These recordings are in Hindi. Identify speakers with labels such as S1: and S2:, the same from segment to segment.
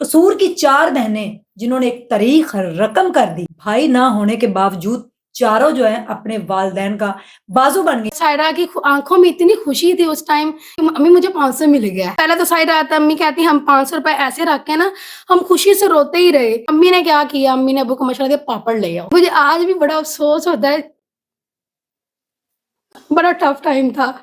S1: कसूर की 4 बहनें जिन्होंने एक तारीख रकम कर दी। भाई ना होने के बावजूद चारों जो है अपने वालिदैन का बाजू बन गई।
S2: सायरा की आंखों में इतनी खुशी थी उस टाइम, अम्मी मुझे 500 मिल गया। पहले तो सायरा आता, अम्मी कहती हम 500 रुपए ऐसे रख के ना हम खुशी से रोते ही रहे। अम्मी ने क्या किया, अम्मी ने अबू को मशवरा दिया पापड़ ले आओ। मुझे आज भी बड़ा अफसोस होता है, बड़ा टफ टाइम था।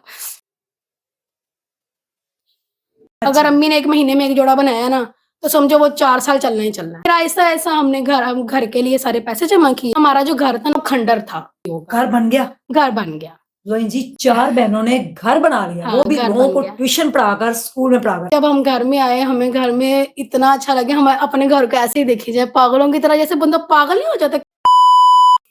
S2: अगर अम्मी ने 1 महीने में 1 जोड़ा बनाया ना तो समझो वो 4 साल चलना ही चलना है। फिर ऐसा ऐसा हमने हम घर के लिए सारे पैसे जमा किए। हमारा जो घर था ना खंडर था।
S1: घर बन गया।
S2: घर बन गया।
S1: लोइन जी 4 बहनों ने घर बना लिया।
S2: हाँ,
S1: वो भी
S2: घर
S1: लोगों
S2: बन
S1: को
S2: गया।
S1: ट्यूशन पढ़ाकर स्कूल में पढ़ाकर।
S2: जब हम घर में आए हमें घर में इतना अच्छा लगे, हम अपने घर को ऐसे ही देखी जाए पागलों की तरह, जैसे बंदा पागल नहीं हो जाता।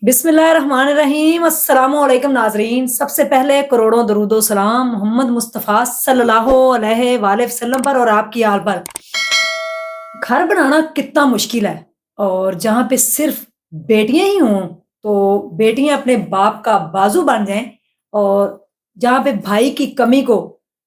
S1: बिस्मिल्लाहिर्रहमानिर्रहीम। अस्सलामुअलैकुम नाजरीन। सबसे पहले करोड़ों दरूदो सलाम मोहम्मद मुस्तफ़ा सल्लल्लाहु अलैहि वसल्लम पर और आपकी आल पर। घर बनाना कितना मुश्किल है, और जहाँ पे सिर्फ बेटियां ही हों तो बेटियां अपने बाप का बाजू बन जाएं, और जहाँ पे भाई की कमी को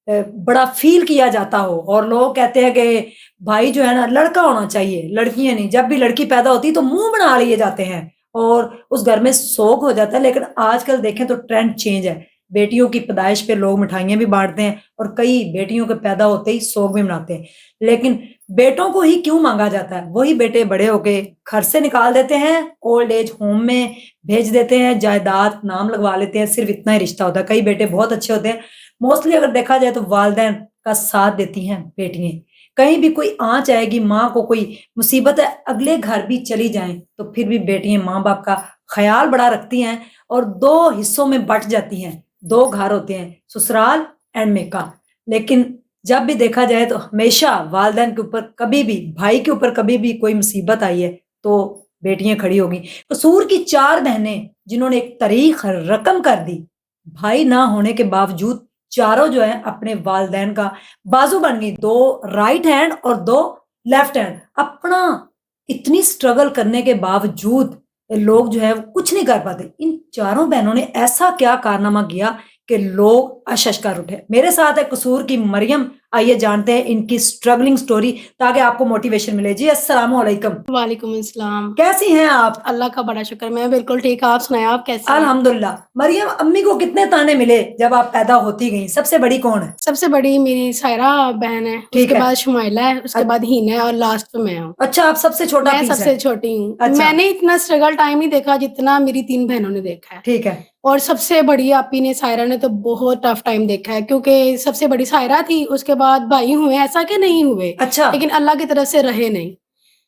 S1: बड़ा फील किया जाता हो, और लोग कहते हैं कि भाई जो है ना लड़का होना चाहिए, लड़कियां नहीं। जब भी लड़की पैदा होती है तो मुंह बना लिए जाते हैं और उस घर में शोक हो जाता है। लेकिन आजकल देखें तो ट्रेंड चेंज है। बेटियों की पैदाइश पे लोग मिठाइयां भी बांटते हैं और कई बेटियों के पैदा होते ही शोक भी मनाते हैं। लेकिन बेटों को ही क्यों मांगा जाता है? वही बेटे बड़े होके घर से निकाल देते हैं, ओल्ड एज होम में भेज देते हैं, जायदाद नाम लगवा लेते हैं, सिर्फ इतना ही रिश्ता होता है। कई बेटे बहुत अच्छे होते हैं। मोस्टली अगर देखा जाए तो वालिदैन का साथ देती हैं बेटियां। कहीं भी कोई आंच आएगी, माँ को कोई मुसीबत है, अगले घर भी चली जाएं तो फिर भी बेटियां माँ बाप का ख्याल बड़ा रखती हैं और 2 हिस्सों में बट जाती हैं। 2 घर होते हैं, ससुराल एंड मेका। लेकिन जब भी देखा जाए तो हमेशा वालिदैन के ऊपर कभी भी, भाई के ऊपर कभी भी कोई मुसीबत आई है तो बेटियां खड़ी होगी। कसूर की 4 बहनें जिन्होंने एक तारीख रकम कर दी। भाई ना होने के बावजूद चारों जो है अपने वालिदैन का बाजू बन गई। 2 राइट हैंड और 2 लेफ्ट हैंड। अपना इतनी स्ट्रगल करने के बावजूद लोग जो है वो कुछ नहीं कर पाते। इन चारों बहनों ने ऐसा क्या कारनामा किया कि लोग अशश कर उठे। मेरे साथ है कसूर की मरियम। आइए जानते हैं इनकी स्ट्रगलिंग स्टोरी ताकि आपको मोटिवेशन मिले। जी अस्सलाम वालेकुम।
S2: वालेकुम अस्सलाम।
S1: कैसी हैं आप?
S2: अल्लाह का बड़ा शुक्र, मैं बिल्कुल ठीक। आप सुनाएं, आप कैसे हैं?
S1: अल्हम्दुलिल्लाह। मरियम, अम्मी को कितने ताने मिले जब आप पैदा होती गई? सबसे बड़ी कौन है?
S2: सबसे बड़ी मेरी सायरा बहन है,
S1: ठीक
S2: उसके
S1: है।
S2: बाद शुमाइला है, उसके बाद हिना है और लास्ट पे मैं हूँ।
S1: अच्छा, आप सबसे छोटा
S2: मैं
S1: पीस है।
S2: सबसे छोटी हूँ।
S1: अच्छा।
S2: मैंने इतना स्ट्रगल टाइम नहीं देखा जितना मेरी 3 बहनों ने देखा है।
S1: ठीक है।
S2: और सबसे बड़ी आपी ने, सायरा ने तो बहुत टफ टाइम देखा है, क्योंकि सबसे बड़ी सायरा थी, उसके बाद भाई हुए, ऐसा कि नहीं हुए,
S1: अच्छा।
S2: लेकिन अल्लाह की तरफ से रहे नहीं।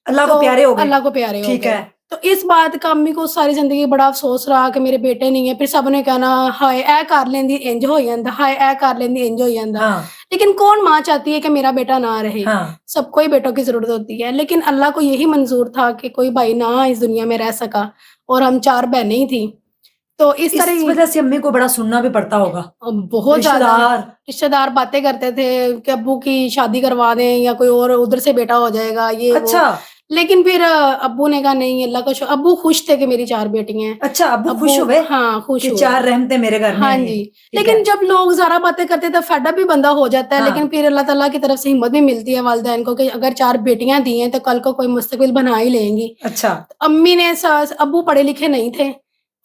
S1: अल्लाह को
S2: तो
S1: प्यारे हो गए।
S2: अल्लाह को प्यारे हो
S1: ठीक
S2: गए।
S1: है।
S2: तो इस बात का अम्मी को सारी जिंदगी बड़ा अफसोस रहा कि मेरे बेटे नहीं है। फिर सबने कहना हाय ए कर लेंदी इंज हो जांदा, हाय ए कर लेंदी इंज हो जांदा।
S1: हाँ।
S2: लेकिन कौन माँ चाहती है कि मेरा बेटा ना रहे?
S1: हाँ।
S2: सबको ही बेटों की जरूरत होती है, लेकिन अल्लाह को यही मंजूर था कि कोई भाई ना इस दुनिया में रह सका, और हम 4 बहनें ही थी। तो इस
S1: इस
S2: तरह
S1: वजह से अम्मी को बड़ा सुनना भी पड़ता होगा।
S2: बहुत ज्यादा
S1: रिश्तेदार।
S2: रिश्तेदार बातें करते थे कि अब्बू की शादी करवा दें या कोई और उधर से बेटा हो जाएगा, ये
S1: अच्छा।
S2: वो। लेकिन फिर अब्बू ने कहा नहीं, अल्लाह का शुक्र। अब्बू खुश थे कि मेरी 4 बेटियां हैं।
S1: अच्छा, अब्बू खुश हुए
S2: हाँ, खुश
S1: कि
S2: हुए।
S1: 4 रहमतें मेरे घर में
S2: हाँ
S1: आई हैं।
S2: जी।
S1: ठीक
S2: लेकिन
S1: है।
S2: जब लोग ज़्यादा बातें करते तो फेड अप भी बंदा हो जाता है।
S1: हाँ।
S2: लेकिन फिर अल्लाह ताला की तरफ से हिम्मत भी मिलती है वालिदैन को कि अगर 4 बेटियां दी हैं तो कल को कोई मुस्तकबिल बना ही लेंगी।
S1: अच्छा।
S2: अम्मी ने अब्बू पढ़े लिखे नहीं थे,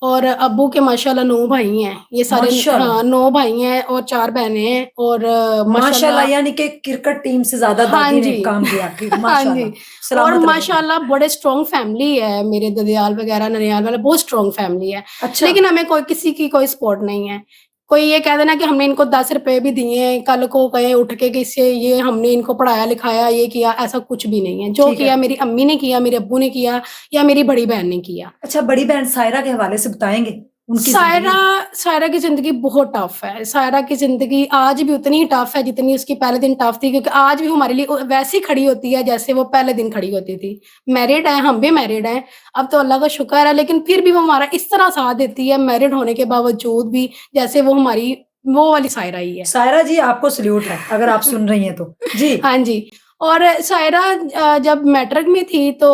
S2: और अब्बू के माशाल्लाह 9 भाई हैं। ये सारे
S1: माशाल्लाह।
S2: हाँ 9 भाई हैं और 4 बहनें हैं, और
S1: माशाल्लाह,
S2: माशाल्लाह।
S1: यानी कि क्रिकेट टीम से ज्यादा
S2: हाँ
S1: दादी ने
S2: जी।
S1: काम किया।
S2: हाँ जी।
S1: माशाल्लाह।
S2: और
S1: सलामत रहे।
S2: माशाल्लाह बड़े स्ट्रॉन्ग फैमिली है, मेरे ददियाल वगैरह ननियाल वाले बहुत स्ट्रॉन्ग फैमिली है।
S1: अच्छा।
S2: लेकिन हमें कोई किसी की कोई सपोर्ट नहीं है। कोई ये कह देना कि हमने इनको 10 रुपए भी दिए, कल को कहें उठ के कि इससे ये हमने इनको पढ़ाया लिखाया, ये किया, ऐसा कुछ भी नहीं है। जो
S1: ठीक है।
S2: किया मेरी अम्मी ने किया, मेरे अब्बू ने किया, या मेरी बड़ी बहन ने किया।
S1: अच्छा, बड़ी बहन सायरा के हवाले से बताएंगे उनकी
S2: सायरा
S1: जिंदगी?
S2: सायरा की ज़िंदगी बहुत टफ़ है। सायरा की ज़िंदगी आज भी उतनी ही टफ़ है जितनी उसकी पहले दिन टफ़ थी, क्योंकि आज भी हमारे लिए वैसी खड़ी होती है जैसे वो पहले दिन खड़ी होती थी। मैरिड है, हम भी मैरिड हैं, अब तो अल्लाह का शुक्र है, लेकिन फिर भी वो हमारा इस तरह साथ देती है मैरिड होने के बावजूद भी, जैसे वो हमारी वो वाली सायरा ही है।
S1: सायरा जी, आपको सल्यूट है अगर आप सुन रही हैं तो। जी।
S2: हाँ जी। और सायरा जब मैट्रिक में थी तो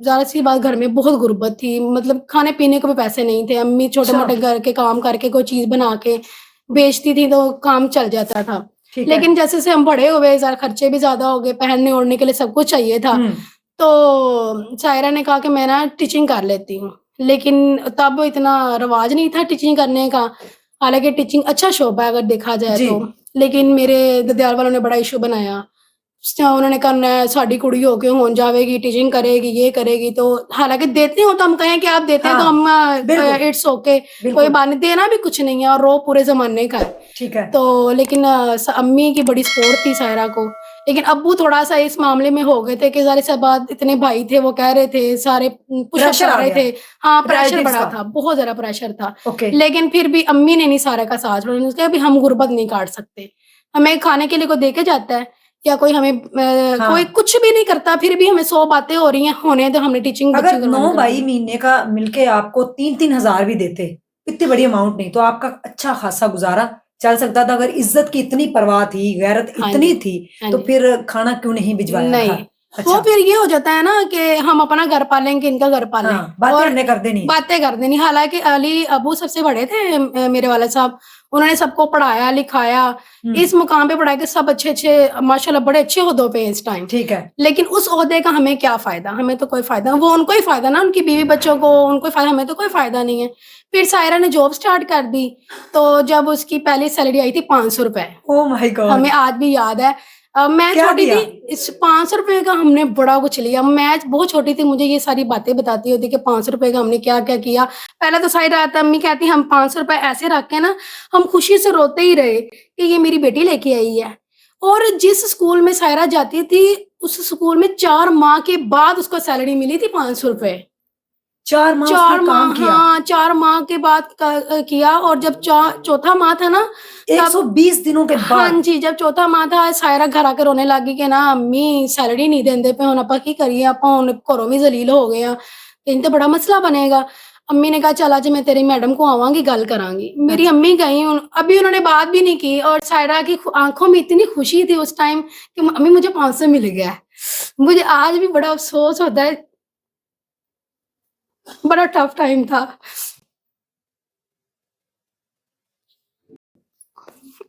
S2: ज़ाहिर-सी बात घर में बहुत गुर्बत थी, मतलब खाने-पीने को भी पैसे नहीं थे। अम्मी
S1: अच्छा।
S2: छोटे-मोटे घर के काम करके कोई चीज़ बना के बेचती थी तो काम चल जाता था।
S1: ठीक है।
S2: लेकिन जैसे-जैसे हम बड़े हुए, ज़रा खर्चे भी ज़्यादा हो गए, पहनने-ओढ़ने के लिए सब कुछ चाहिए था।
S1: हुँ,
S2: तो सायरा ने कहा कि मैं ना टीचिंग कर लेती हूँ। लेकिन तब इतना रिवाज नहीं था टीचिंग करने का। हालाँकि टीचिंग अच्छा शोबा है अगर देखा जाए
S1: जी।
S2: तो। लेकिन मेरे ददियाल वालों ने बड़ा इश्यू बनाया। उन्होंने कहा न साडी कुड़ी हो के हुण जावेगी, टीचिंग करेगी, ये करेगी। तो हालाँकि देते हो तो हम कहें कि आप देते हैं तो
S1: हाँ,
S2: हम
S1: बिल्कुल,
S2: इट्स ओके, कोई
S1: बिल्कुल,
S2: बात नहीं, देना भी कुछ नहीं है और रोब पूरे ज़माने का है।
S1: ठीक है।
S2: तो लेकिन अम्मी की बड़ी सपोर्ट थी सायरा को। लेकिन अब्बू थोड़ा-सा इस मामले में हो गए थे कि ज़ाहिर-सी बात, इतने भाई थे, वो कह रहे थे, सारे पुशअप
S1: प्रेशर
S2: कर
S1: आ
S2: रहे
S1: गया,
S2: थे। हाँ, प्रेशर
S1: रिलेटिव्स
S2: बड़ा
S1: का।
S2: था, बहुत ज़्यादा प्रेशर था।
S1: ओके,
S2: लेकिन फिर भी अम्मी ने नहीं सारा का साथ छोड़ा। उन्होंने कहा अभी हम गुर्बत नहीं काट सकते। हमें खाने के लिए कोई दे के जाता है या कोई हमें कोई
S1: हाँ।
S2: कुछ भी नहीं करता, फिर भी हमें 100 बातें हो रही हैं, होने दो, हमने टीचिंग बच्ची
S1: अगर 9
S2: करवानी
S1: भाई
S2: करवानी।
S1: महीने का मिलके आपको 3-3 हज़ार भी देते, इतनी बड़ी अमाउंट नहीं, तो आपका अच्छा खासा गुज़ारा चल सकता था। अगर इज़्ज़त की इतनी परवाह थी, गैरत
S2: हाँ
S1: इतनी
S2: जी,
S1: थी,
S2: हाँ
S1: तो
S2: जी।
S1: फिर खाना क्यों नहीं भिजवाया
S2: नहीं,
S1: घर?
S2: वो
S1: अच्छा,
S2: फिर ये हो जाता है ना कि हम अपना घर पालें कि इनका घर पालें
S1: हाँ, बातें
S2: और
S1: हमने कर देनी है।
S2: बातें कर देनी। हालाँकि अली अबू सबसे बड़े थे मेरे वाले साहब, उन्होंने सबको पढ़ाया, लिखाया,
S1: हुँ,
S2: इस मुकाम पे पढ़ाया कि सब अच्छे-अच्छे माशाल्लाह बड़े अच्छे ओहदों पे हैं इस टाइम।
S1: ठीक है।
S2: लेकिन उस ओहदे का हमें क्या फ़ायदा? हमें तो कोई फ़ायदा, वो उनको ही फ़ायदा ना, उनकी बीवी-बच्चों को उनको ही फ़ायदा, हमें तो कोई फ़ायदा नहीं है। फिर सायरा ने जॉब स्टार्ट कर दी, तो जब उसकी पहली सैलरी आई थी ₹500,
S1: ओह माय
S2: हमें
S1: गॉड!
S2: आज भी याद है। मैं
S1: क्या
S2: छोटी थी,
S1: दिया?
S2: इस ₹500 का हमने बड़ा कुछ लिया। मैं बहुत छोटी थी, मुझे ये सारी बातें बताती होती कि ₹500 का हमने क्या-क्या किया। पहले तो सारी रात अम्मी कहती हम ₹500 ऐसे रख के ना, हम खुशी से रोते ही रहे कि ये मेरी बेटी लेके आई है। और जिस स्कूल में सायरा जाती थी, उस स्कूल में 4 माह के बाद उसको सैलरी मिली थी ₹500।
S1: 4 माह उसने
S2: 4
S1: काम
S2: माह,
S1: किया,
S2: हाँ, 4 माह के बाद किया और जब चौथा माह था ना, तब
S1: 120 दिनों के
S2: हाँ
S1: बाद।
S2: जी, जब चौथा माह था, सायरा घर आके रोने लग गई कि ना अम्मी सैलरी नहीं देंदे पे, हुण आपां की करिए, आपां हुण घरों भी ज़लील हो गए हैं, इन्हें तो बड़ा मसला बनेगा। अम्मी ने कहा चल अज मैं तेरी मैडम को आवांगी, गल करांगी। मेरी
S1: अच्छा,
S2: अम्मी गई, अभी उन्होंने बात भी नहीं की और सायरा की आँखों में इतनी खुशी थी उस टाइम कि अम्मी मुझे 500 मिल गया है। मुझे आज भी बड़ा अफ़सोस होता है, बड़ा टफ टाइम था।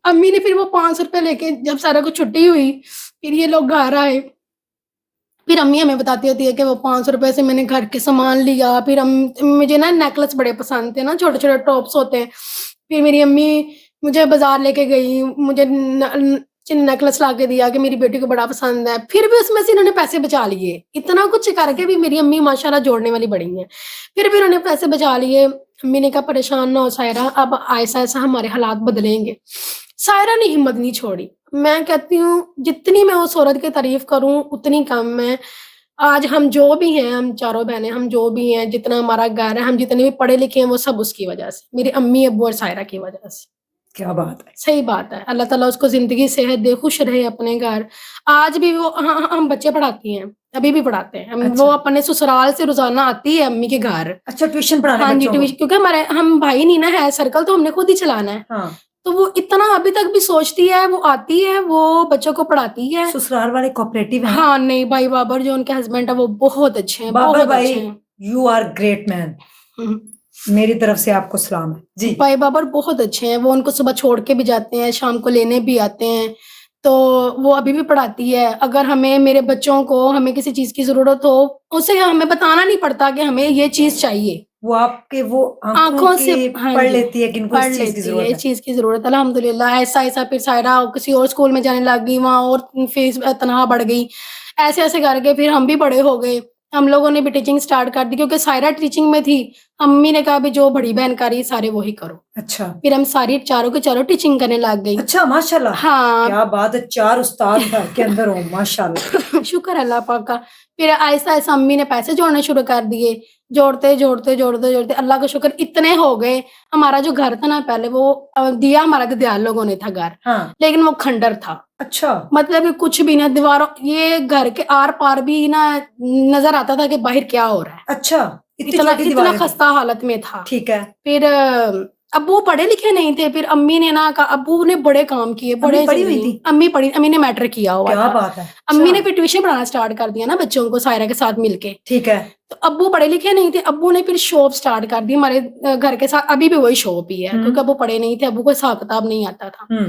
S2: अम्मी ने फिर वो ₹500 लेके जब सारा को छुट्टी हुई, फिर ये लोग घर आए। फिर अम्मी हमें बताती होती है कि वो ₹500 से मैंने घर के सामान लिया। फिर मुझे ना नेकलेस बड़े पसंद थे ना, छोटे-छोटे टॉप्स होते हैं। फिर मेरी अम्मी मुझे बाज़ार लेके गई, मुझे नेकलेस ला के दिया कि मेरी बेटी को बड़ा पसंद है। फिर भी उसमें से इन्होंने पैसे बचा लिए। इतना कुछ करके भी मेरी अम्मी माशाल्लाह जोड़ने वाली बड़ी हैं। फिर भी उन्होंने पैसे बचा लिए। अम्मी ने कहा परेशान ना हो सायरा, अब ऐसा-ऐसा हमारे हालात बदलेंगे। सायरा ने हिम्मत नहीं छोड़ी। मैं कहती हूँ जितनी मैं उस औरत की तारीफ़ करूँ उतनी कम है। आज हम जो भी हैं, हम चारों बहनें, हम जो भी हैं, जितना हमारा घर है, हम जितने भी पढ़े लिखे हैं वो सब उसकी वज़ह से। मेरी अम्मी-अब्बू और सायरा की वज़ह से।
S1: क्या बात है!
S2: सही बात है। अल्लाह ताला उसको ज़िंदगी सेहत दे, खुश रहे अपने घर। आज भी वो हम बच्चे पढ़ाती हैं, अभी भी पढ़ाते हैं। वो
S1: अच्छा,
S2: अपने ससुराल से रोज़ाना आती है अम्मी के घर।
S1: अच्छा ट्यूशन पढ़ाने
S2: हाँ जी,
S1: बच्चों को।
S2: क्योंकि हम भाई नहीं ना है, सर्कल तो हमने खुद ही चलाना है।
S1: हाँ,
S2: तो वो इतना अभी तक भी सोचती है, वो आती है, वो बच्चों को पढ़ाती है।
S1: ससुराल वाले कोऑपरेटिव हैं।
S2: हाँ, नहीं, भाई बाबर जो उनके हस्बैंड है वो बहुत अच्छे हैं,
S1: बाबर
S2: बहुत
S1: भाई,
S2: अच्छे हैं।
S1: You are great man.
S2: हुँ।
S1: मेरी तरफ से आपको सलाम है। जी,
S2: भाई बाबर बहुत अच्छे हैं, वो उनको सुबह छोड़ के भी जाते हैं, शाम को लेने भी आते हैं। तो वो अभी भी पढ़ाती है। अगर हमें मेरे बच्चों को हमें किसी चीज़ की ज़रूरत हो, उसे हमें बताना नहीं पड़ता कि हमें ये चीज़ चाहिए।
S1: वो आपके वो आँखों
S2: आँखों
S1: के
S2: से हाँ
S1: पढ़
S2: जी,
S1: लेती है कि इनको
S2: पढ़
S1: इस चीज़ की
S2: लेती है,
S1: ज़रूरत
S2: इस
S1: है।
S2: चीज़ की ज़रूरत है, अल्हम्दुलिल्लाह। ऐसा-ऐसा फिर सायरा किसी और स्कूल में जाने लग गई, वहाँ और फ़ीस तनख़्वाह बढ़ गई। ऐसे-ऐसे करके फिर हम भी बड़े हो गए। हम लोगों ने भी टीचिंग स्टार्ट कर दी क्योंकि सायरा टीचिंग में थी। अम्मी ने कहा, "अभी जो बड़ी बहन कर रही है, सारे वो ही करो।"
S1: अच्छा,
S2: फिर हम सारी चारों के चारों टीचिंग करने लग गई।
S1: अच्छा माशाल्लाह!
S2: हाँ।
S1: क्या बात है, 4 उस्ताद घर के अंदर हो माशाल्लाह।
S2: शुक्र है अल्लाह पाक का। फिर आहिस्ता-आहिस्ता अम्मी ने पैसे जोड़ने शुरू कर दिए। जोड़ते अल्लाह का शुक्र इतने हो गए। हमारा जो घर था ना पहले वो दिया हमारा ददियाल लोगों ने था घर,
S1: हाँ,
S2: लेकिन वो खंडर था।
S1: अच्छा,
S2: मतलब कि कुछ भी ना दीवारों ये घर के आर-पार भी ना नज़र आता था कि बाहर क्या हो रहा है।
S1: अच्छा, इतनी
S2: इतना
S1: छोटी
S2: इतना
S1: दीवारें थी।
S2: खस्ता हालत में था।
S1: ठीक है,
S2: फिर अब्बू पढ़े लिखे नहीं थे, फिर अम्मी ने ना कहा अब्बू ने बड़े काम किए,
S1: अम्मी
S2: बड़े
S1: पढ़ी हुई
S2: ज़िंदगी
S1: थी?
S2: अम्मी ने मैट्रिक किया हुआ
S1: क्या
S2: था।
S1: बात है!
S2: अम्मी
S1: अच्छा,
S2: ने फिर ट्यूशन पढ़ाना स्टार्ट कर दिया ना बच्चों को सायरा के साथ मिलके।
S1: ठीक है।
S2: तो अब्बू पढ़े लिखे नहीं थे, अब्बू ने फिर शॉप स्टार्ट कर दी हमारे घर के साथ, अभी भी वही शॉप ही है
S1: हुँ,
S2: क्योंकि अब्बू पढ़े नहीं थे, अब्बू को हिसाब-किताब नहीं आता था।
S1: हुँ।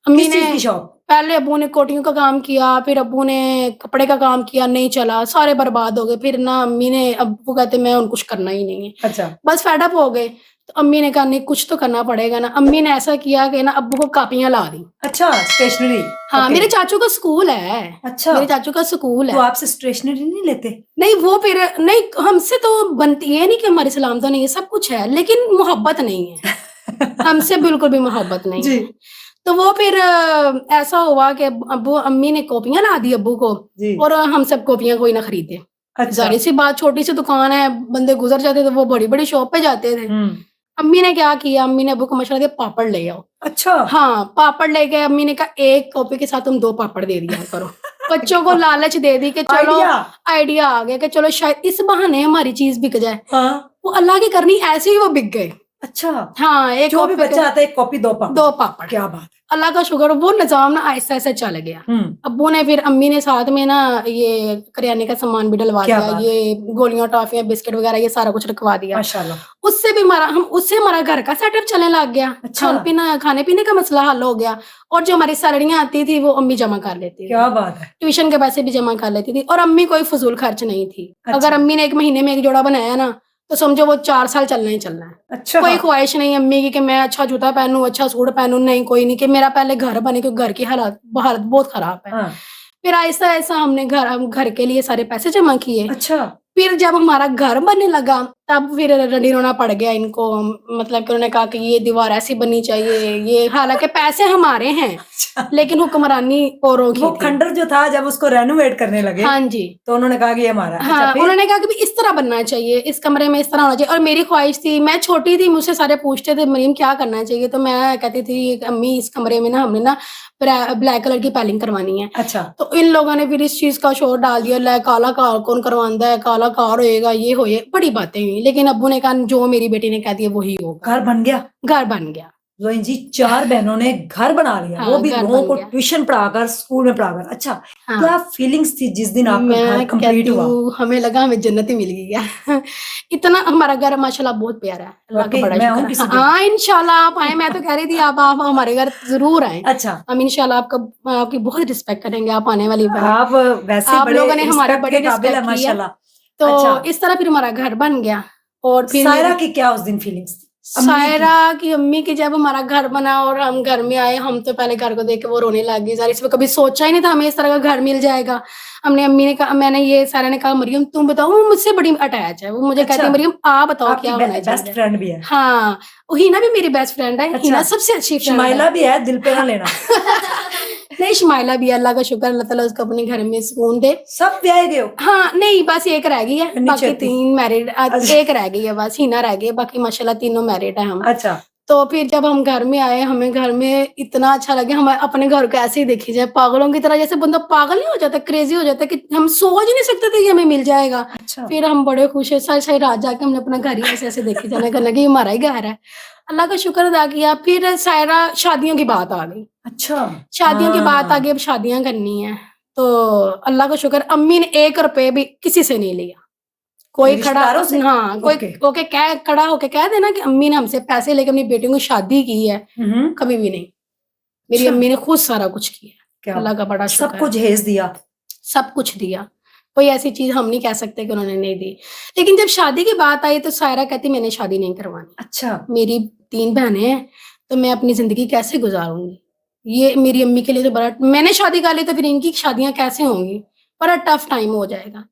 S2: अम्मी
S1: किस
S2: ने
S1: चीज़ की शॉप?
S2: पहले अब्बू ने कोटियों का काम किया, फिर अब्बू ने कपड़े का काम किया, नहीं चला, सारे बर्बाद हो गए। फिर ना अम्मी ने अब्बू कहते मैं कुछ करना ही नहीं है,
S1: अच्छा।
S2: बस फेड अप हो गए। तो अम्मी ने कहा नहीं कुछ तो करना पड़ेगा ना। अम्मी ने ऐसा किया कि ना अब्बू को कापियाँ ला दी।
S1: अच्छा, स्टेशनरी।
S2: हाँ,
S1: ओके।
S2: मेरे चाचू का स्कूल है।
S1: अच्छा।
S2: मेरे चाचू का स्कूल
S1: तो
S2: है।
S1: आपसे स्टेशनरी नहीं लेते?
S2: नहीं वो फिर नहीं हमसे तो बनती ये नहीं कि हमारे सलाम तो नहीं है, सब कुछ है, लेकिन मोहब्बत नहीं है। हमसे बिल्कुल भी मोहब्बत नहीं
S1: जी।
S2: है। तो वो फिर ऐसा हुआ कि अब्बू अम्मी ने कॉपियाँ ला दी अब्बू को
S1: जी।
S2: और हम सब कॉपियाँ कोई ना खरीदे।
S1: अच्छा।
S2: ज़ाहिर-सी बात, छोटी सी दुकान है, बंदे गुज़र जाते थे, वो बड़ी-बड़ी शॉप पे जाते थे।
S1: हुँ।
S2: अम्मी ने क्या किया, अम्मी ने अब्बू को मशवरा दिया पापड़ ले आओ।
S1: अच्छा।
S2: हाँ, पापड़ ले गए। अम्मी ने कहा एक कॉपी के साथ तुम 2 पापड़ दे दिया करो। बच्चों को लालच दे दी कि चलो
S1: आइडिया।
S2: आइडिया आ गया कि चलो शायद इस बहाने हमारी चीज़ बिक जाए।
S1: हाँ।
S2: वो अल्लाह की करनी, ऐसे ही वो बिक गए।
S1: अच्छा।
S2: हाँ, एक
S1: जो भी
S2: कॉपी
S1: बच्चा आता है 1 कॉपी 2 पापड़।
S2: 2 पापड़।
S1: क्या बात है।
S2: अल्लाह का शुक्र, वो निज़ाम ना आहिस्ता-आहिस्ता चल गया।
S1: हुँ।
S2: अब्बू ने फिर अम्मी ने साथ में ना ये करियाने का सामान भी डलवा
S1: क्या
S2: दिया,
S1: बात
S2: ये गोलियाँ, टॉफ़ियाँ, बिस्किट वगैरह ये सारा कुछ रखवा दिया।
S1: माशाल्लाह।
S2: उससे हमारा घर का सेटअप चलने लग गया।
S1: अच्छा।
S2: खाने-पीने का मसला हल हो गया और जो हमारी सैलरियाँ आती थी वो अम्मी जमा कर लेती थी।
S1: क्या बात है।
S2: ट्यूशन के पैसे भी जमा कर लेती थी और अम्मी कोई फ़िज़ूल खर्च नहीं थी।
S1: अच्छा।
S2: अगर अम्मी ने 1 महीने में 1 जोड़ा बनाया ना, तो समझो वो 4 साल चलना ही चलना है।
S1: अच्छा।
S2: कोई ख्वाहिश नहीं अम्मी की कि मैं अच्छा जूता पहनूँ, अच्छा सूट पहनूँ, नहीं कोई नहीं कि मेरा पहले घर बने, क्योंकि घर की हालात बहुत खराब है।
S1: हाँ।
S2: फिर आहिस्ता-आहिस्ता हमने हम घर के लिए सारे पैसे जमा किए।
S1: अच्छा।
S2: फिर जब हमारा घर बनने लगा, तब फिर रडी-रोना पड़ गया इनको। मतलब कि उन्होंने कहा कि ये दीवार ऐसी बननी चाहिए, ये हालाँकि पैसे हमारे हैं,
S1: अच्छा।
S2: लेकिन हुक्मरानी औरों की
S1: वो
S2: थी।
S1: खंडर जो था जब उसको रेनोवेट करने लगे,
S2: हाँ जी।
S1: तो उन्होंने कहा कि ये हमारा है। अच्छा
S2: हाँ,
S1: फिर?
S2: उन्होंने कहा कि भई इस तरह बनना चाहिए, इस कमरे में इस तरह होना चाहिए और मेरी ख्वाहिश थी, मैं छोटी थी, मुझसे सारे पूछते थे मरीम क्या करना चाहिए? तो मैं कहती थी अम्मी इस कमरे में ना हमने ना ब्लैक कलर की पाइलिंग करवानी है।
S1: अच्छा।
S2: तो इन लोगों ने फिर इस चीज़ का शोर डाल दिया, ले काला कार कौन करवांदा है, काला कार होएगा, ये होए बड़ी बातें हुई। लेकिन अब्बू ने कहा जो मेरी बेटी ने कह दिया वही होगा।
S1: घर बन गया।
S2: घर बन गया।
S1: ज़ोइन जी 4 बहनों ने घर बना लिया, वो
S2: हाँ,
S1: भी
S2: घर
S1: लोगों
S2: बन
S1: को
S2: गया।
S1: ट्यूशन पढ़ाकर, स्कूल में पढ़ाकर। अच्छा,
S2: हाँ।
S1: क्या फीलिंग्स थी जिस दिन आपका घर
S2: मैं
S1: कंप्लीट
S2: कहती
S1: हुआ?
S2: हूँ हमें लगा हमें जन्नत ही मिल गई है। इतना हमारा घर माशाल्लाह बहुत प्यारा है। अल्लाह का
S1: वाक़ई
S2: बड़ा
S1: मैं
S2: शुक्र
S1: आऊँ
S2: है।
S1: किसी दिन?
S2: हाँ, इंशाल्लाह आप आएँ, मैं तो कह रही थी आप हमारे घर ज़रूर आएँ।
S1: अच्छा।
S2: हम इंशाल्लाह आपकी बहुत रिस्पेक्ट करेंगे, आप आने वाली बार।
S1: आप वैसे ही
S2: आप
S1: बड़े
S2: लोगों ने हमारी
S1: रिस्पेक्ट
S2: बड़ी
S1: के काबिल है
S2: रिस्पेक्ट की है।
S1: माशाल्लाह।
S2: तो
S1: अच्छा,
S2: इस तरह फिर हमारा घर बन गया और फिर
S1: सायरा
S2: मेरी
S1: की क्या उस दिन फीलिंग्स थी? अम्मी की?
S2: सायरा की अम्मी की जब हमारा घर बना और हम घर में आए, हम तो पहले घर को देख के वो रोने लग गई। ज़ाहिर इसमें कभी सोचा ही नहीं था हमें इस तरह का घर मिल जाएगा। हमने अम्मी ने कहा मैंने ये सायरा ने कहा मरियम तुम बताओ, वो मुझसे बड़ी अटैच है। वो मुझे कहती है
S1: अच्छा,
S2: मरियम आप बताओ
S1: आपकी
S2: क्या होना
S1: बेस्ट
S2: चाहिए?
S1: फ्रेंड भी है।
S2: हाँ, वो हिना भी मेरी बेस्ट फ्रेंड है।
S1: अच्छा,
S2: हिना सबसे अच्छी फ्रेंड है।
S1: शुमाइला भी है, दिल पे ना
S2: हाँ।
S1: लेना।
S2: नहीं शुमाइला भी है, अल्लाह का शुक्र, अल्लाह ताला उसको अपने घर में सुकून दे।
S1: सब ब्याह गए हो?
S2: हाँ, नहीं बस एक रह गई है,
S1: इतनी
S2: बाकी
S1: छेती?
S2: 3 मैरिड
S1: अच्छा।
S2: एक रह गई है बस, हिना रह गई है, बाकी माशाल्लाह तीनों मैरिड हैं हम।
S1: अच्छा।
S2: तो फिर जब हम घर में आए, हमें घर में इतना अच्छा लगा, हम अपने घर को ऐसे ही देखी जाए, पागलों की तरह, जैसे बंदा पागल नहीं हो जाता, क्रेज़ी हो जाता है कि हम सोच ही नहीं सकते थे कि हमें मिल जाएगा।
S1: अच्छा।
S2: फिर हम बड़े खुश है, सारी रात जाके हमने अपना घर ही ऐसे-ऐसे देखे जाने का लगा ये हमारा ही घर है। अल्लाह का शुक्र अदा किया, फिर सायरा शादियों की बात आ गई।
S1: अच्छा।
S2: शादियों की बात आ गई,
S1: हाँ।
S2: अब शादियाँ करनी है। तो अल्लाह का शुक्र अम्मी ने 1 रुपए भी किसी से नहीं लिया। कोई खड़ा
S1: रिश्तेदारों से?
S2: हाँ, कोई
S1: ओके।
S2: होके कह खड़ा होके कह देना कि अम्मी ने हमसे पैसे लेके अपनी बेटियों की शादी की है,
S1: हुँ।
S2: कभी भी नहीं। मेरी
S1: अच्छा,
S2: अम्मी ने खुद सारा कुछ किया।
S1: क्या
S2: अल्लाह का बड़ा शुक्र
S1: सबको
S2: है।
S1: जहेज़ दिया।
S2: सब कुछ दिया। कोई ऐसी चीज़ हम नहीं कह सकते कि उन्होंने नहीं दी। लेकिन जब शादी की बात आई तो सायरा कहती मैंने शादी नहीं करवानी।
S1: अच्छा।
S2: मेरी 3 बहनें हैं, तो मैं अपनी ज़िंदगी कैसे गुज़ारूँगी? ये मेरी अम्मी के लिए तो बड़ा मैंने शादी कर ली तो फिर इनकी शादियाँ कैसे होंगी? बड़ा टफ़ टाइम हो जाएगा।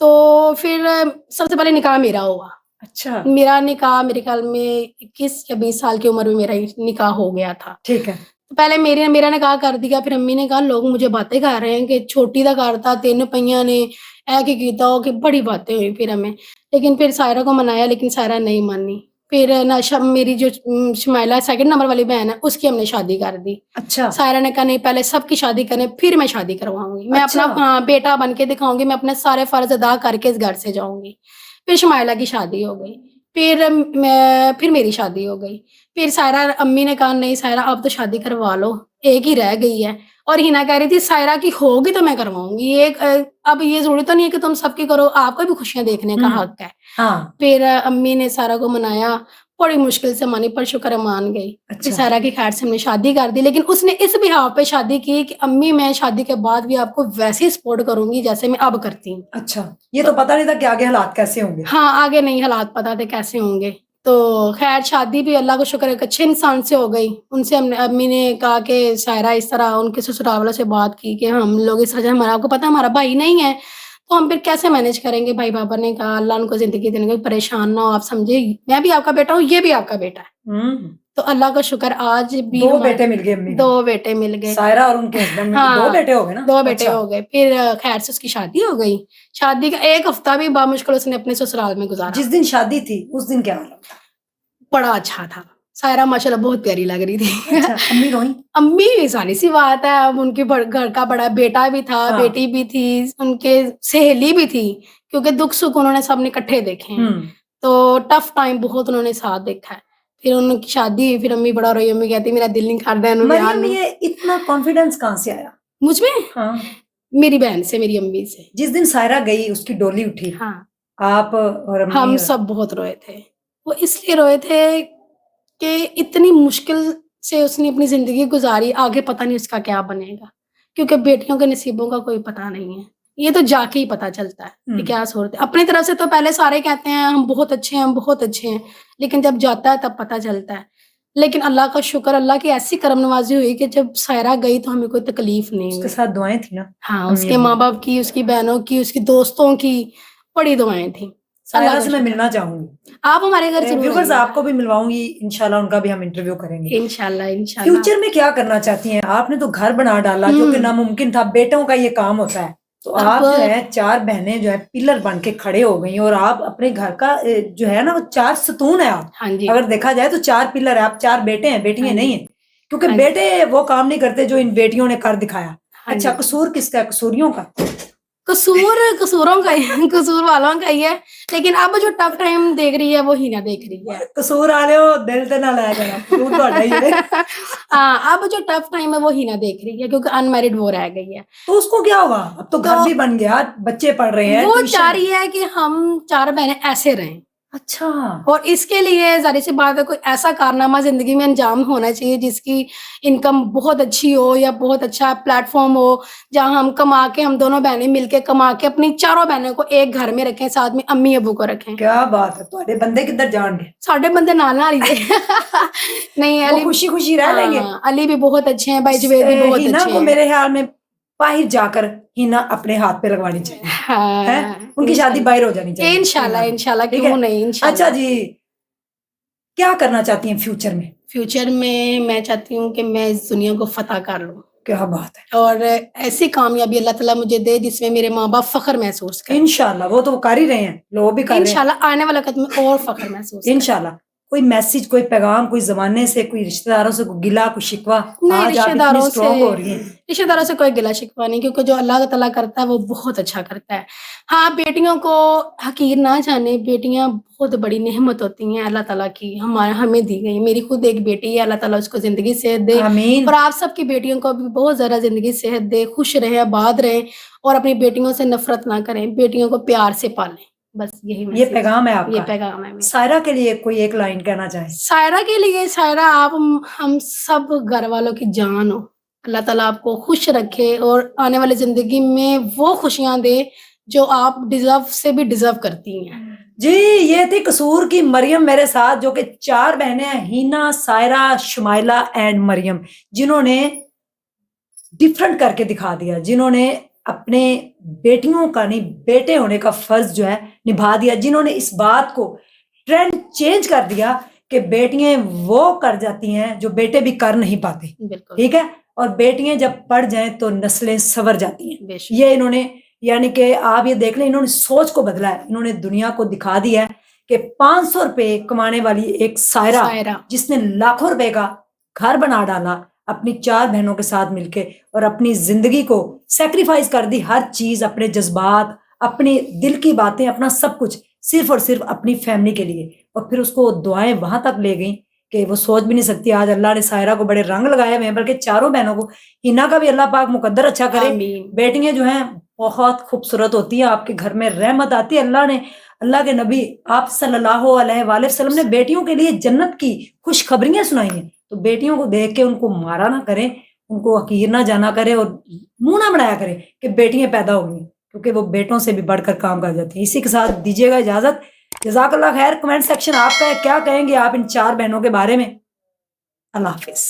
S2: तो फिर सबसे पहले निकाह मेरा हुआ।
S1: अच्छा,
S2: मेरा निकाह मेरे ख़्याल में 21 या 20 साल की उम्र में मेरा निकाह हो गया था।
S1: ठीक है।
S2: पहले मेरा निकाह कर दिया, फिर अम्मी ने कहा लोग मुझे बातें कर रहे हैं कि छोटी दा करता 3 पईयां ने ऐ की कीता हो, कि बड़ी बातें हुई फिर हमें। लेकिन फिर सायरा को मनाया, लेकिन सायरा नहीं मानी। फिर ना मेरी जो शुमाइला सेकंड नंबर वाली बहन है, उसकी हमने शादी कर दी।
S1: अच्छा।
S2: सायरा ने कहा नहीं पहले सबकी शादी करें, फिर मैं शादी करवाऊँगी। मैं अपना
S1: अच्छा।
S2: हाँ, बेटा बन के दिखाऊँगी, मैं अपने सारे फ़र्ज़ अदा करके इस घर से जाऊँगी। फिर शुमाइला की शादी हो गई। फिर मेरी शादी हो गई। फिर सायरा अम्मी ने कहा नहीं सायरा अब तो शादी करवा लो, एक ही रह गई है। और हिना कह रही थी सायरा की होगी तो मैं करवाऊँगी। अब ये ज़रूरी तो नहीं है कि तुम सबकी करो, आपको भी खुशियाँ देखने का
S1: हुँ।
S2: हक है।
S1: हाँ।
S2: फिर अम्मी ने सायरा को मनाया, बड़ी मुश्किल से मानी, पर शुक्र है मान गई। फिर
S1: अच्छा।
S2: सायरा की खैर से हमने शादी कर दी, लेकिन उसने इस बिहाव पे शादी की कि अम्मी मैं शादी के बाद भी आपको वैसे ही सपोर्ट करूंगी जैसे मैं अब करती हूँ।
S1: अच्छा, ये तो पता नहीं था कि आगे हालात कैसे होंगे।
S2: हाँ, आगे नहीं हालात पता थे कैसे होंगे। तो खैर शादी भी अल्लाह का शुक्र है एक अच्छे इंसान से हो गई। उनसे हमने अम्मी ने कहा कि सायरा इस तरह उनके ससुराल वालों से बात की कि हम लोग इस तरह हमारा आपको पता है हमारा भाई नहीं है, तो हम फिर कैसे मैनेज करेंगे? भाई बाबा ने कहा अल्लाह उनको ज़िंदगी देने का, परेशान ना हो आप समझे, मैं भी आपका बेटा हूँ, ये भी आपका बेटा है। तो अल्लाह का शुक्र आज भी
S1: 2 बेटे मिल गए अम्मी को।
S2: 2 बेटे मिल गए।
S1: सायरा और उनके हस्बैंड में 2
S2: हाँ,
S1: बेटे हो गए ना?
S2: 2 बेटे
S1: अच्छा।
S2: हो गए। फिर खैर से उसकी शादी हो गई। शादी का 1 हफ्ता भी बामुश्किल उसने अपने ससुराल में गुज़ारा।
S1: जिस दिन शादी थी, उस दिन क्या हाल था?
S2: बड़ा अच्छा था। सायरा माशाल्लाह बहुत प्यारी लग रही थी।
S1: अच्छा, अम्मी रोईं?
S2: अम्मी ज़ाहिर-सी बात है, अब उनके घर का बड़ा बेटा भी था,
S1: हाँ।
S2: बेटी भी थी, उनके सहेली भी थी, क्योंकि दुख-सुख उन्होंने सबने इकट्ठे देखे हैं। तो टफ टाइम बहुत उन्होंने साथ देखा है। फिर उनकी शादी हुई, फिर अम्मी बड़ा रोई, अम्मी कहती मेरा दिल नहीं करदा इन्हू ब्याह
S1: मरियम,
S2: नू।
S1: ये इतना कॉन्फिडेंस कहाँ से आया?
S2: मुझ में?
S1: हाँ।
S2: मेरी बहन से, मेरी अम्मी से।
S1: जिस दिन सायरा गई, उसकी डोली उठी,
S2: हाँ।
S1: आप और अम्मी
S2: हम सब बहुत रोए थे। वो इसलिए रोए थे कि इतनी मुश्किल से उसने अपनी ज़िंदगी गुज़ारी, आगे पता नहीं उसका क्या बनेगा। क्योंकि बेटियों के नसीबों का कोई पता नहीं है। ये तो जाके ही पता चलता है कि क्या सूरत है। अपनी तरफ से तो पहले सारे कहते हैं हम बहुत अच्छे हैं, हम बहुत अच्छे हैं, लेकिन जब जाता है तब पता चलता है। लेकिन अल्लाह का शुक्र, अल्लाह की ऐसी करम नवाज़ी हुई कि जब सायरा गई तो हमें कोई तकलीफ़ नहीं
S1: उसके
S2: हुई।
S1: साथ दुआएँ थी ना?
S2: हाँ,
S1: अम्मी
S2: उसके
S1: अब्बू की?
S2: माँ-बाप की, उसकी बहनों की, उसके दोस्तों की बड़ी दुआएँ थी। अल्लाह
S1: सायरा
S2: का
S1: से मैं
S2: शुक्र।
S1: मिलना चाहूँगी।
S2: आप हमारे घर ज़रूर
S1: व्यूअर्स
S2: आइएगा।
S1: आपको भी मिलवाऊँगी, इंशाल्लाह उनका भी हम इंटरव्यू करेंगे।
S2: इंशाल्लाह, इंशाल्लाह।
S1: फ्यूचर में क्या करना चाहती हैं? आपने तो घर बना डाला जो कि नामुमकिन था, बेटों का ये काम होता है। तो
S2: अब
S1: आप जो है 4 बहनें जो है पिलर बन के खड़े हो गई और आप अपने घर का जो है ना वो 4 सतून है आप।
S2: हाँ जी।
S1: अगर देखा जाए तो 4 पिलर है, आप 4 बेटे हैं, बेटियाँ
S2: हाँ जी।
S1: नहीं हैं। क्योंकि
S2: हाँ जी।
S1: बेटे वो काम नहीं करते जो इन बेटियों ने कर दिखाया।
S2: हाँ
S1: अच्छा,
S2: जी।
S1: कसूर किसका है? कसूरियों का?
S2: कसूरों का ही कसूर वालों का ही है, लेकिन अब जो टफ टाइम देख रही है वो हीना देख रही है।
S1: कसूर वाले हो दिल ते ना लै जाना, कसूर तुहाडा ही है।
S2: हाँ, अब जो टफ टाइम है वो हीना देख रही है क्योंकि अनमैरिड वो रह गई है।
S1: तो उसको क्या हुआ? अब तो घर
S2: तो
S1: भी बन गया, बच्चे पढ़ रहे हैं,
S2: वो चाह
S1: ट्यूशन।
S2: रही है कि हम 4 बहनें ऐसे रहें।
S1: अच्छा।
S2: और इसके लिए ज़ाहिर-सी बात है कोई ऐसा कारनामा ज़िंदगी में अंजाम होना चाहिए जिसकी इनकम बहुत अच्छी हो या बहुत अच्छा प्लेटफ़ॉर्म हो, जहाँ हम कमा के हम दोनों बहनें मिलके कमा के अपनी चारों बहनों को एक घर में रखें, साथ में अम्मी-अब्बू को रखें।
S1: क्या बात है! तुहाडे बंदे किधर जाणगे?
S2: साढ़े बंदे नाल ही थे। नहीं
S1: वो
S2: अली
S1: खुशी-खुशी रह लेंगे।
S2: हाँ, अली भी बहुत अच्छे हैं, भाई जुबैद भी बहुत
S1: हिना
S2: अच्छे
S1: को
S2: हैं।
S1: मेरे ख्याल में बाहर जाकर हिना अपने हाथ पे लगवानी चाहिए। हैं?
S2: हाँ,
S1: उनकी शादी बाहर हो जानी चाहिए।
S2: इंशाल्लाह, इंशाल्लाह
S1: ठीक
S2: क्यों
S1: है?
S2: नहीं,
S1: अच्छा
S2: इंशाल्लाह।
S1: जी, क्या करना चाहती हैं फ्यूचर में?
S2: फ्यूचर में मैं चाहती हूँ कि मैं इस दुनिया को फ़तह कर लूँ।
S1: क्या बात है!
S2: और ऐसी कामयाबी अल्लाह ताला मुझे दे जिसमें मेरे माँ-बाप फ़ख्र महसूस करें।
S1: इंशाल्लाह वो तो कर ही रहे हैं, लोग भी कर रहे हैं।
S2: इंशाल्लाह आने वाला वक़्त में और फ़ख्र महसूस करें।
S1: इंशाल्लाह। कोई मैसेज, कोई पैगाम, कोई ज़माने से, कोई रिश्तेदारों से कोई गिला, कोई शिकवा?
S2: नहीं,
S1: आज आप इतनी स्ट्रॉन्ग हो रही हैं।
S2: रिश्तेदारों से कोई गिला-शिकवा नहीं क्योंकि जो अल्लाह ताला करता है वो बहुत अच्छा करता है। हाँ, बेटियों को हक़ीर ना जाने, बेटियाँ बहुत बड़ी नेमत होती हैं अल्लाह ताला की, हमें दी गई। मेरी खुद एक बेटी है, अल्लाह ताला उसको ज़िंदगी सेहत दे
S1: आमीन।
S2: और आप सबकी बेटियों को भी बहुत ज़्यादा ज़िंदगी सेहत दे, खुश रहें, आबाद रहें और अपनी बेटियों से नफ़रत ना करें, बेटियों को प्यार से पालें। बस यही
S1: ये
S2: मैसेज
S1: पैगाम है
S2: ये
S1: आपका।
S2: पैगाम है मेरा।
S1: सायरा के लिए कोई एक लाइन कहना चाहें?
S2: सायरा के लिए सायरा आप हम सब घर वालों की जान हो। अल्लाह ताला आपको खुश रखे और आने वाली ज़िंदगी में वो खुशियाँ दे जो आप डिज़र्व से भी डिज़र्व करती हैं।
S1: जी, ये थी कसूर की मरियम मेरे साथ, जो कि 4 बहनें हैं, हिना, सायरा, शुमाइला एंड मरियम, जिन्होंने डिफरेंट करके दिखा दिया, जिन्होंने अपने बेटियों का नहीं बेटे होने का फर्ज जो है निभा दिया, जिन्होंने इस बात को ट्रेंड चेंज कर दिया कि बेटियां वो कर जाती हैं जो बेटे भी कर नहीं पाते।
S2: बिल्कुल।
S1: ठीक है? और बेटियां जब पढ़ जाएं तो नस्लें संवर जाती हैं।
S2: बेशक।
S1: ये इन्होंने, यानी कि आप ये देख लें, इन्होंने सोच को बदला है। इन्होंने दुनिया को दिखा दिया है कि 500 रुपए कमाने वाली एक सायरा, जिसने लाखों रुपए का घर बना डाला अपनी 4 बहनों के साथ मिलके और अपनी जिंदगी को सैक्रिफाइस कर दी, हर चीज, अपने जज्बात, अपने दिल की बातें, अपना सब कुछ, सिर्फ और सिर्फ अपनी फैमिली के लिए। और फिर उसको दुआएं वहां तक ले गई कि वो सोच भी नहीं सकती। आज अल्लाह ने सायरा को बड़े रंग लगाए हुए हैं, बल्कि चारों बहनों को, हिना का भी अल्लाह पाक मुकद्दर अच्छा करे।
S2: आमीन।
S1: बेटियां जो हैं बहुत खूबसूरत होती है, आपके घर में रहमत आती है। अल्लाह के नबी आप सल्लल्लाहु अलैहि वसल्लम ने बेटियों के लिए जन्नत की खुशखबरियाँ सुनाई हैं। तो बेटियों को देख के उनको मारा ना करें, उनको हकीर ना जाना करें और मुँह ना बनाया करें कि बेटियाँ पैदा हो गई, क्योंकि वो बेटों से भी बढ़कर काम कर जाती हैं। इसी के साथ दीजिएगा इजाज़त। जज़ाकल्लाह खैर। कमेंट सेक्शन आपका है, क्या कहेंगे आप इन 4 बहनों के बारे में? अल्लाह हाफ़िज़।